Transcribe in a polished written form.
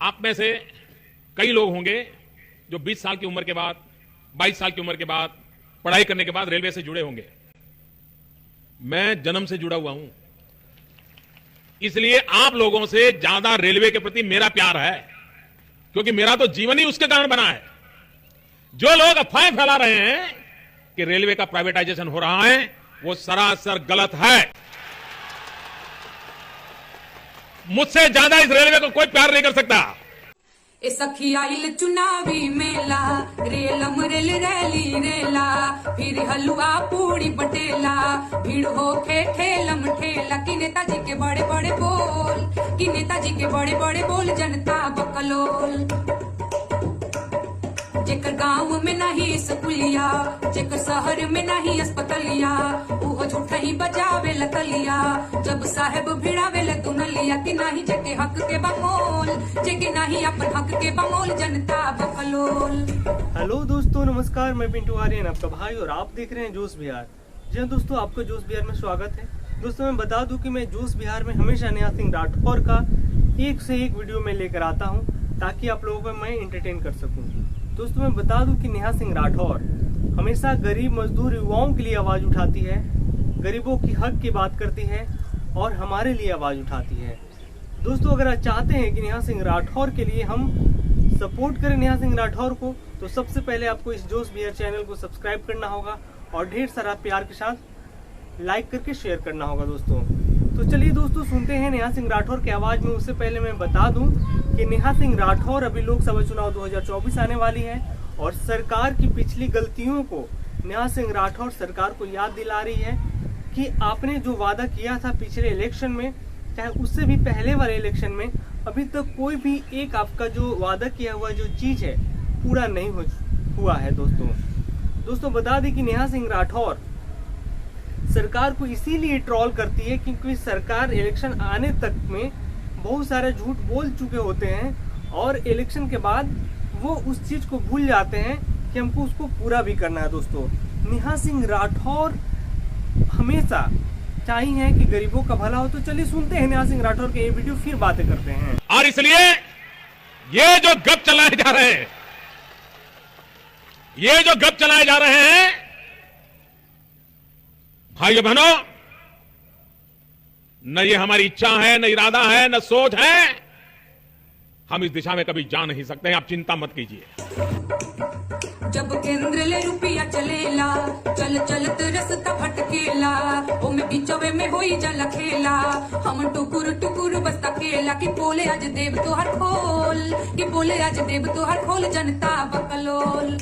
आप में से कई लोग होंगे जो 20 साल की उम्र के बाद, 22 साल की उम्र के बाद, पढ़ाई करने के बाद रेलवे से जुड़े होंगे। मैं जन्म से जुड़ा हुआ हूं, इसलिए आप लोगों से ज्यादा रेलवे के प्रति मेरा प्यार है, क्योंकि मेरा तो जीवन ही उसके कारण बना है। जो लोग अफवाहें फैला रहे हैं कि रेलवे का प्राइवेटाइजेशन हो रहा है, वो सरासर गलत है। मुझसे ज्यादा इस रेलवे को कोई प्यार नहीं कर सकता। ए सखी आइल चुनावी मेला, रेलम रेल रैली रेला, फिर हलवा पूरी बटेला, भीड़ होके ठेलम ठेला। कि नेताजी के बड़े बड़े बोल, कि नेताजी के बड़े बड़े बोल, जनता बकलोल। जेकर गांव में नहीं स्कूलिया, जेकर शहर में नहीं अस्पतालिया, वो झूठा ही बजावे लतलिया। जब साहेब भिड़ावे लतुनलिया, कि नहीं जेके हक के बमोल, जेके नहीं अपन हक के बमोल, जनता बकलोल। हेलो दोस्तों, नमस्कार। मैं पिंटू आर्यन, आपका भाई, और आप देख रहे हैं जोश बिहार। जी हाँ दोस्तों, आपको जोश बिहार में स्वागत है। दोस्तों मैं बता दूं कि मैं जोश बिहार में हमेशा नेहा सिंह राठौर का एक से एक वीडियो में लेकर आता हूं, ताकि आप लोगों को मैं एंटरटेन कर सकूं। दोस्तों मैं बता दूं कि नेहा सिंह राठौर हमेशा गरीब मजदूर युवाओं के लिए आवाज उठाती है, गरीबों की हक की बात करती है और हमारे लिए आवाज उठाती है। दोस्तों अगर आप चाहते हैं कि नेहा सिंह राठौर के लिए हम सपोर्ट करें नेहा सिंह राठौर को, तो सबसे पहले आपको इस जोश बिहार चैनल को सब्सक्राइब करना होगा और ढेर सारा प्यार के साथ लाइक करके शेयर करना होगा। दोस्तों तो चलिए दोस्तों सुनते हैं नेहा सिंह राठौर की आवाज में। उससे पहले मैं बता दूं कि नेहा सिंह राठौर अभी लोकसभा चुनाव 2024 आने वाली है, और सरकार की पिछली गलतियों को नेहा सिंह राठौर सरकार को याद दिला रही है कि आपने जो वादा किया था पिछले इलेक्शन में, चाहे उससे भी पहले वाले इलेक्शन में, अभी तक कोई भी एक आपका जो वादा किया हुआ जो चीज है पूरा नहीं हुआ है। दोस्तों बता दें कि नेहा सिंह राठौर सरकार को इसीलिए ट्रोल करती है क्योंकि सरकार इलेक्शन आने तक में बहुत सारे झूठ बोल चुके होते हैं, और इलेक्शन के बाद वो उस चीज को भूल जाते हैं कि हमको उसको पूरा भी करना है। दोस्तों नेहा सिंह राठौर हमेशा चाहिए कि गरीबों का भला हो। तो चलिए सुनते हैं नेहा सिंह राठौर के ये वीडियो, फिर बातें करते हैं। और इसलिए ये जो गप चलाए जा रहे हैं, ये जो गप चलाए जा रहे हैं भाइयों बहनों, न ये हमारी इच्छा है, न इरादा है, न सोच है। हम इस दिशा में कभी जा नहीं सकते हैं, आप चिंता मत कीजिए। जब केंद्र ले रुपया चलेला, चल चलत रस्ता भटकेला, ओमे बीचवे में होई जल खेला। हम टुकुर टुकुर बस्ता केला, कि बोले आज देव तोहर खोल, कि बोले आज देव तोहर खोल, जनता बकलोल।